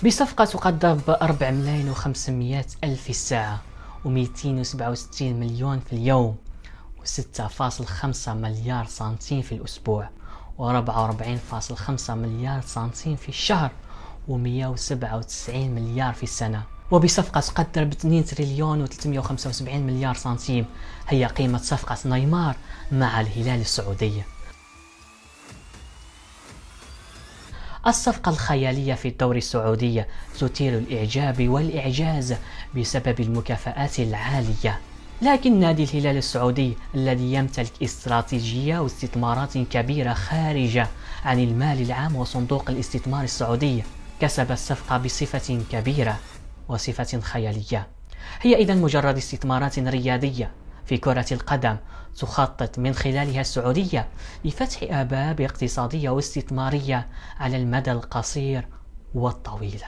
بصفقة تقدر ب4 ملايين و500 ألف في الساعة و267 مليون في اليوم و6.5 مليار سنتيم في الأسبوع و44.5 مليار سنتيم في الشهر و197 مليار في السنة. وبصفقة تقدر ب 2 تريليون و375 مليار سنتيم هي قيمة صفقة نيمار مع الهلال السعودي. الصفقة الخيالية في الدوري السعودي تثير الإعجاب والإعجاز بسبب المكافآت العالية، لكن نادي الهلال السعودي الذي يمتلك استراتيجية واستثمارات كبيرة خارجة عن المال العام وصندوق الاستثمار السعودي كسب الصفقة بصفة كبيرة وصفة خيالية. هي إذن مجرد استثمارات ريادية في كرة القدم تخطط من خلالها السعودية لفتح أبواب اقتصادية واستثمارية على المدى القصير والطويل.